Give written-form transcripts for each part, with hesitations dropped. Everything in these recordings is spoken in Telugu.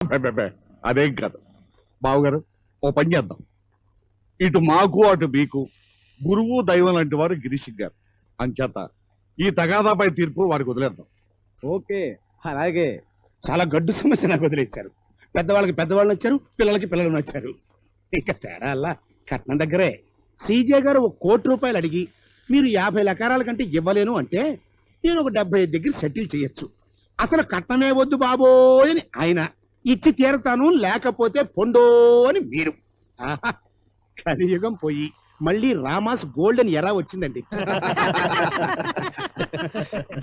అబ్బబ్బే, అదేం కాదు బావగారు. ఓ పని చేద్దాం. ఇటు మాకు అటు మీకు గురువు దైవం లాంటి వారు గిరీష్ గారు. అంచేత ఈ తగాదాపై తీర్పు వారికి వదిలేద్దాం. ఓకే, అలాగే. చాలా గడ్డు సమస్య నాకు వదిలేశారు. పెద్దవాళ్ళకి పెద్దవాళ్ళు నచ్చారు, పిల్లలకి పిల్లలు నచ్చారు. ఇంకా తేడా అలా కట్నం దగ్గరే. సీజే గారు ₹1,00,00,000 అడిగి మీరు 50 ఎకరాల కంటే ఇవ్వలేను అంటే నేను ఒక 75 దగ్గర సెటిల్ చేయొచ్చు. అసలు కట్నమే వద్దు బాబోయ్ అని ఆయన, ఇచ్చి తీరతాను లేకపోతే పొండో అని మీరు. ఆహా, కలియుగం పోయి మళ్ళీ రామాస్ గోల్డెన్ ఎరా వచ్చిందండి.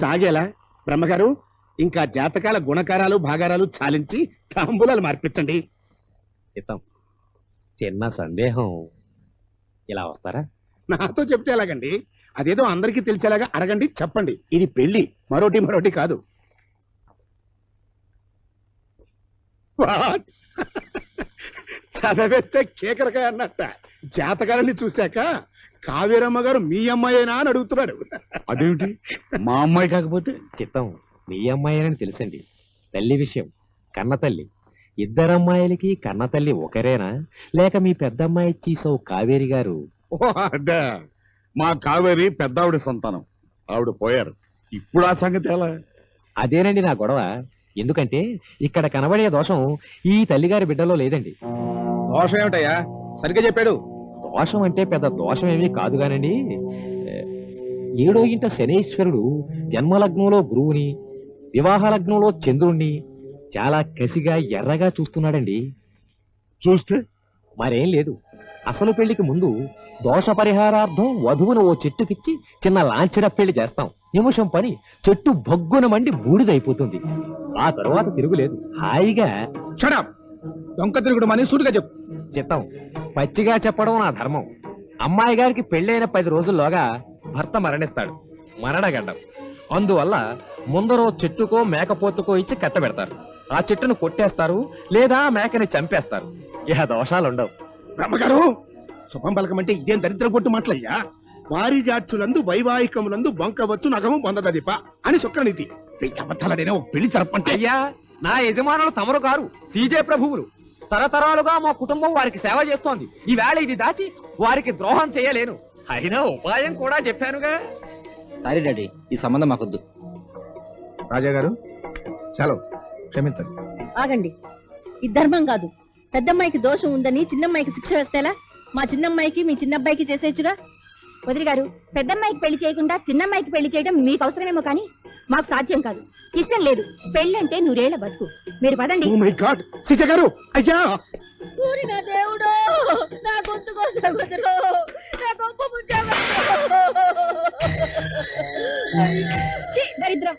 సాగేలా బ్రహ్మగారు, ఇంకా జాతకాల గుణకారాలు భాగారాలు చాలించి తాంబూలాలు మార్పించండి. ఇతం చిన్న సందేహం, ఇలా వస్తారా? నాతో చెప్తే ఎలాగండి? అదేదో అందరికీ తెలిసేలాగా అడగండి, చెప్పండి. ఇది పెళ్లి, మరోటి కాదు. చదవేస్తే కేకరకాయ అన్నట్ట. జాతకాలని చూశాక కావేరమ్మ గారు మీ అమ్మాయేనా అని అడుగుతున్నాడు. అదేమిటి మా అమ్మాయి కాకపోతే? చిత్తం మీ అమ్మాయి అని తెలుసండి. తల్లి విషయం, కన్న తల్లి. ఇద్దరమ్మాయిలకి కన్న తల్లి ఒకరేనా, లేక మీ పెద్దమ్మాయి చీసవు కావేరి గారు? ఓ అదే, మా కావేరి పెద్దావిడ సంతానం. ఆవిడ పోయారు. ఇప్పుడు ఆ సంగతి ఎలా? అదేనండి నా గొడవ. ఎందుకంటే ఇక్కడ కనబడే దోషం ఈ తల్లిగారి బిడ్డలో లేదండి. దోషం ఏమిటయ్యా? సరిగ్గా చెప్పాడు. దోషం అంటే పెద్ద దోషం ఏమీ కాదు గానండి. 7వ ఇంట శనేశ్వరుడు జన్మలగ్నంలో గురువుని, వివాహ లగ్నంలో చంద్రుణ్ణి చాలా కసిగా ఎర్రగా చూస్తున్నాడండి. చూస్తే మరేం లేదు, అసలు పెళ్లికి ముందు దోష పరిహారార్థం వధువును ఓ చెట్టుకిచ్చి చిన్న లాంఛన పెళ్లి చేస్తాం. నిమిషం పని చెట్టు భగ్గున మండి బూడిదైపోతుంది. ఆ తరువాత తిరుగులేదు. హాయిగా దొంక తిరుగుడు మని సూటిగా చెప్పు. చిత్తం పచ్చిగా చెప్పడం నా ధర్మం. అమ్మాయి గారికి పెళ్ళైన 10 రోజుల్లోగా భర్త మరణిస్తాడు, మరణగండం. అందువల్ల ముందరో చెట్టుకో మేకపోతుకో ఇచ్చి కట్టబెడతారు. ఆ చెట్టును కొట్టేస్తారు, లేదా మేకని చంపేస్తారు. ఇహ దోషాలుండవు. బ్రహ్మగారు, శుభం పలకమంటే ఇదేం దరిద్ర కొట్టు మాటలయ్యా. వారిజాక్షులందు వైవాహికములందు వంకవచ్చు నగము పొందదదిప అని శుక్రనీతి. అబద్ధాలైనా ఒక పెళ్లి జరపంటే. అయ్యా, నా యజమానులు తమరు కారు, సీజే ప్రభువులు. తరతరాలుగా మా కుటుంబం వారికి సేవ చేస్తోంది. ఈవేళ ఇది దాచి వారికి ద్రోహం చేయలేను. అయినా ఉపాయం కూడా చెప్పానుగా. సారీ డాడీ, ఈ సంబంధం మాకొద్దు. రాజా గారు, చలో క్షమించండి. ఆగండి, ఇది ధర్మం కాదు. పెద్దమ్మాయికి దోషం ఉందని చిన్నమ్మాయికి శిక్ష వేస్తేలా? మా చిన్నమ్మాయికి మీ చిన్నబ్బాయికి చేసేచ్చుగా. వదిలి గారు, పెద్దమ్మాయికి పెళ్లి చేయకుండా చిన్నమ్మాయికి పెళ్లి చేయడం మీకు అవసరమేమో కానీ మాకు సాధ్యం కాదు. ఇష్టం లేదు. పెళ్ళంటే 100 ఏళ్ల బతుకు. మీరు పదండి. ఓ మై గాడ్, సీజ గారు, అయ్యా! నా దేవుడు, నా గొంతు కోసం వదరు, నా గొప్ప దరిద్రం.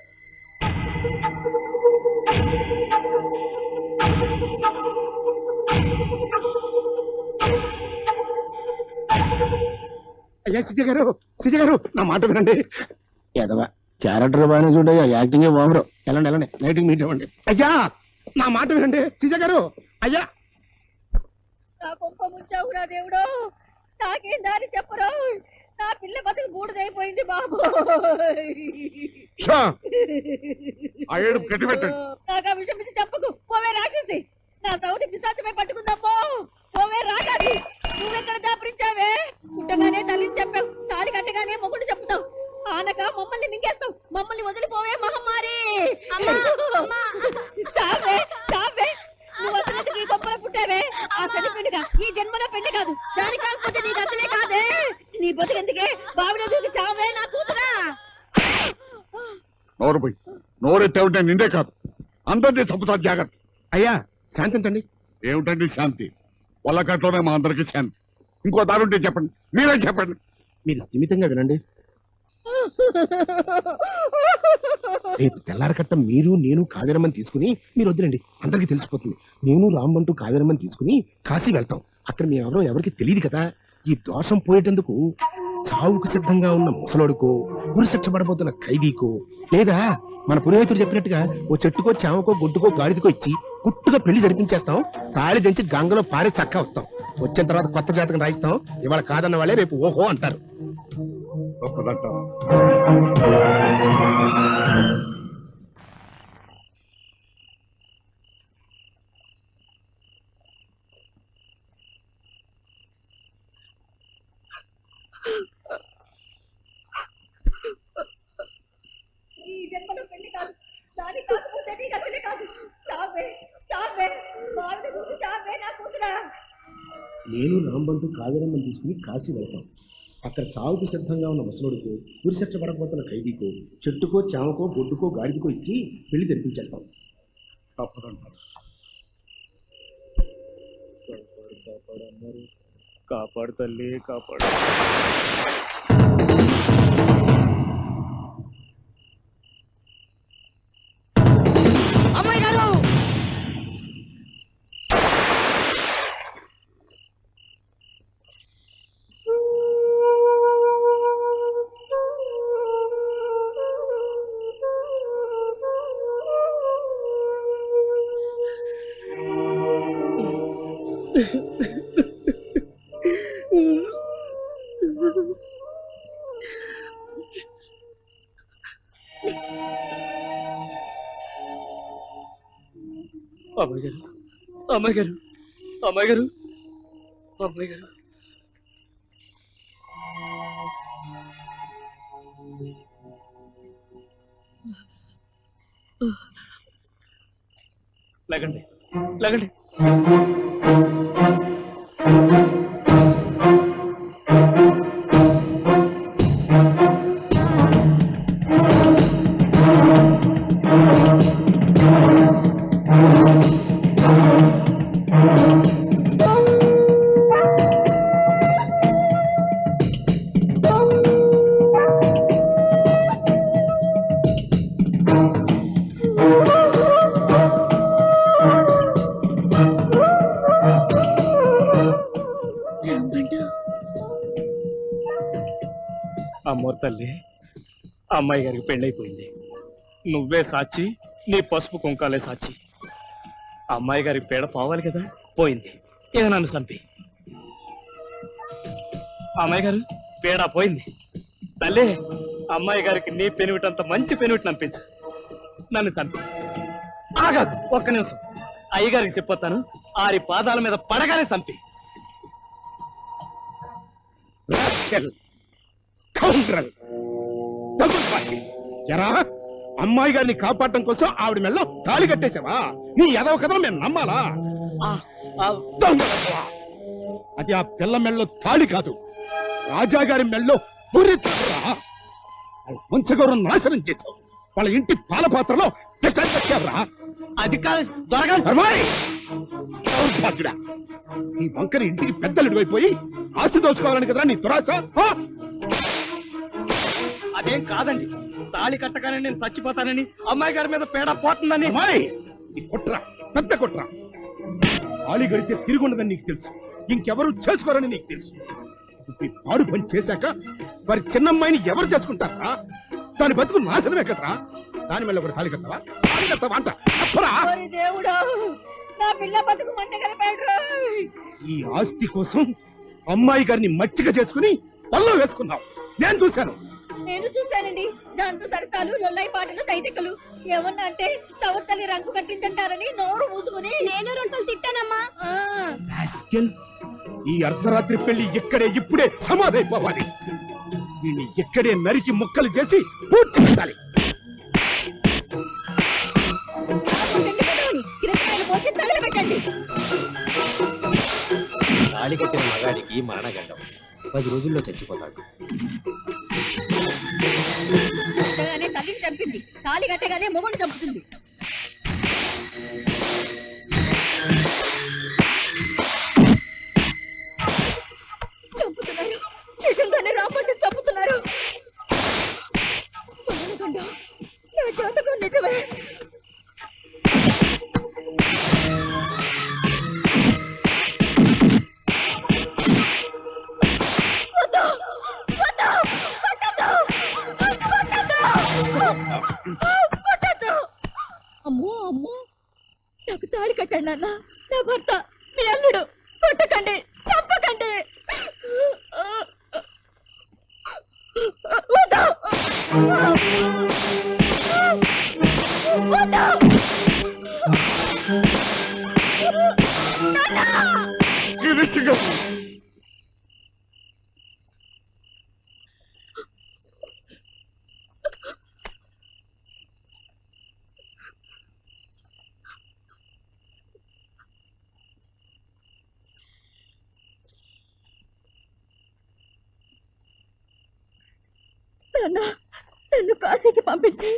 అయ్యా సీజ గారు, నా మాట వినండి. ఎదవా క్యారెక్టర్ బాగానే చూడయ్యా, యాక్టింగే బాగురు. వెళ్ళండి, లైటింగ్ మీట్ ఇవ్వండి. అయ్యా, నా మాట వినండి. సీజ గారు, అయ్యా! నా గొప్ప ముంచావురా దేవుడు, నాకేం దారి చెప్పరు. నా పిల్ల బతుకు బూడిదైపోయింది బాబు. ఆ ఏడుపు కట్టిపెట్టండి. నాకు ఆ విషయం మీద చెప్పకు. పోవే రాక్షసి, నా సౌతి పిశాచమే పట్టుకుందామో. పోవే రాగాలి. నువ్వెక్కడ దాపరించావే? పుట్టగానే తల్లిని చెప్పావు, తాలి కట్టగానే మొగుడు చెప్తావు. ఆనక మమ్మల్ని మింగేస్తావు. మమ్మల్ని వదిలిపోవే మహమ్మారి. చావే చావే, నువ్వు అసలు ఈ గొప్పలో పుట్టావే. ఆ శని పెళ్లిగా ఈ జన్మలో పెళ్లి కాదు. దాని కాకపోతే నీకు అసలే కాదే. నీ బతుకెందుకే? బావిలో దూకి చావే నా కూతురా. నోరెత్తే నిండే కాదు, అందరినీ చంపుతా. జాగ్రత్త. అయ్యా శాంతించండి. ఏమిటండి శాంతి? వల్లకట్లోనే మా అందరికీ శాంతి. ఇంకో దారుంటే చెప్పండి, మీరే చెప్పండి. మీరు స్థిమితంగా వినండి. రేపు తెల్లారకట్ట మీరు నేను కావేరమ్మని తీసుకుని, మీరు వద్దులండి, అందరికీ తెలిసిపోతుంది. నేను రామ్మంటూ కావేరమ్మని తీసుకుని కాశీ వెళ్తాం. అక్కడ మేము ఎవరికి తెలియదు కదా. ఈ దోషం పోయేటందుకు చావుకు సిద్ధంగా ఉన్న ముసలోడుకో, ఉరిశిక్ష పడబోతున్న ఖైదీకో, లేదా మన పురోహితుడు చెప్పినట్టుగా ఓ చెట్టుకో, చామకో, గుడ్డుకో, గాడిదకో ఇచ్చి గుట్టుగా పెళ్లి జరిపించేస్తాం. తాళి దించి గంగలో పారే చక్క వస్తాం. వచ్చిన తర్వాత కొత్త జాతకం రాయిస్తాం. ఇవాళ కాదన్న వాళ్ళే రేపు ఓహో అంటారు. తాళి కాకపోతే నీకు అసలే కాదు. చావే, చావే, బావిడ గుర్తు చావే నా కూతురా. నేను రాంబంటూ కావేరమ్మని తీసుకుని కాశీ వెళ్తాం. అక్కడ చావుకు సిద్ధంగా ఉన్న ముసలుడికు ఉరిశిక్ష పడకపోతున్న ఖైదీకు చెట్టుకో చామకో బొడ్డుకో గాడికో ఇచ్చి పెళ్లి జరిపించేస్తాం. తప్పదంటారు. కాపాడు తల్లి కాపాడు. అమ్మాయి గారు, అమ్మాయి గారు, అమ్మాయి గారు, అమ్మాయి గారు, అమ్మాయి గారు. లేకండి, లేకండి. అమ్మోరు తల్లి, అమ్మాయి గారికి పెళ్ళైపోయింది. నువ్వే సాక్షి, నీ పసుపు కుంకాలే సాక్షి. అమ్మాయి గారికి పేడ పోవాలి కదా, పోయింది. ఇక నన్ను చంపి. అమ్మాయి గారు, పేడ పోయింది. తల్లి, అమ్మాయి గారికి నీ పెనువిటంత మంచి పెనువిటి నంపించు. నన్ను చంపి. ఆగాదు, ఒక్క నిమిషం. అయ్యగారికి చెప్పొస్తాను, ఆరి పాదాల మీద పడగానే చంపి. ఎరా, అమ్మాయి గారిని కాపాడటం కోసం ఆవిడ మెల్ల తాళి కట్టేశావా? నీ ఎదవ కథలు మేము నమ్మాలా? దొంగలవ్వా! అది ఆ పిల్ల మెళ్ళలో తాళి కాదు, రాజాగారి మెళ్ళలో వంశగౌరవం నాశనం చేశావు. వాళ్ళ ఇంటి పాలపాత్రలో విషం పెట్టావురా. అది కాదు దొరగాలి. నీ వంకర ఇంటికి పెద్దలు అయిపోయి ఆస్తి దోచుకోవాలని కదరా నీ దురాశ? అదేం కాదండి, తాళి కట్టగానే నేను చచ్చిపోతానని, అమ్మాయి గారి మీద పేడ పోతుందని. ఈ కుట్ర పెద్ద కుట్ర. తాళి గడితే తిరుగుండదని నీకు తెలుసు, ఇంకెవరు చేసుకోరని నీకు తెలుసు. ఈ పాడు పని చేశాక వారి చిన్నమ్మాయిని ఎవరు చేసుకుంటారా? దాని బతుకు నాశనమే కదరా. దాని వల్ల కూడా తాళి కట్టవా? తాళి కట్టవా అంట అప్పరా? దేవుడా, నా పిల్ల బతుకు మంట కలిపాడు. ఈ ఆస్తి కోసం అమ్మాయి గారిని మచ్చిక చేసుకుని పల్లో వేసుకున్నావు. నేను చూశాను. నేను చూశానండి. దాంతో సరసాలు, లొల్లాయి పాటలు, తైతెక్కలు. ఏమన్నా అంటే సవత్తలి రంగు కట్టించంటారని నోరు మూసుకుని నేను రొంటలు తిట్టానమ్మా. ఈ అర్ధరాత్రి పెళ్లి ఇక్కడే ఇప్పుడే సమాధైపోవాలి. వీణ్ణి ఇక్కడే నరికి ముక్కలు చేసి పూర్తి పెట్టాలి. పోసి తగలబెట్టండి. తాళి కట్టిన మగాడికి మరణగండం, 10 రోజుల్లో చచ్చిపోతాడు. కట్టగానే తల్లిని చంపింది, తాళి కట్టగానే మొగుడు చంపుతుంది. చంపుతున్నారు, నిజంగానే రాబట్టి చంపుతున్నారు. నా జాతకం నిజమే. అమ్మో అమ్మో, నాకు తాళి కట్టండి నాన్న. నా భర్త, మీ అల్లుడు. కొట్టకండి, చంపకండి. నాన్న నన్ను కాశీకి పంపించి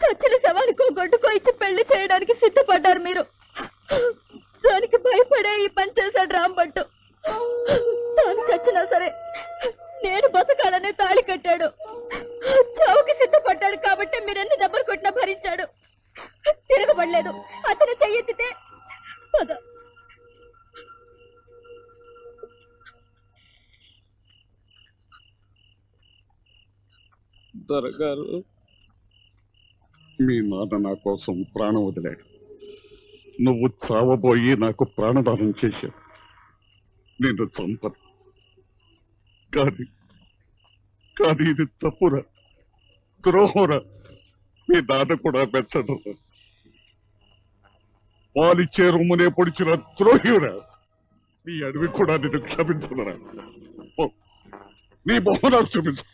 చచ్చిన శవానికో గొడ్డుకో ఇచ్చి పెళ్లి చేయడానికి సిద్ధపడ్డారు మీరు. దానికి భయపడే ఈ పని చేశాడు రాంబంటు. తాను చచ్చినా సరే నేను బతకాలనే తాళి కట్టాడు. చావుకి సిద్ధపడ్డాడు కాబట్టి మీరెన్ని దెబ్బలు కొట్టినా భరించాడు. తిరగబడలేదు. అతను చెయ్యెత్తితే పద. దొరగారు, మీ నాన్న నా కోసం ప్రాణం వదిలాడు. నువ్వు చావబోయి నాకు ప్రాణదానం చేశావు. నేను చంపను. కానీ కానీ ఇది తప్పురా, ద్రోహంరా. మీ నాన్న కూడా మెచ్చడరా. పాలిచ్చే రొమ్మునే పొడిచిన ద్రోహిరా. నీ అడవి కూడా నేను క్షమించనురా. నీ బహుమనాలు చూపించు.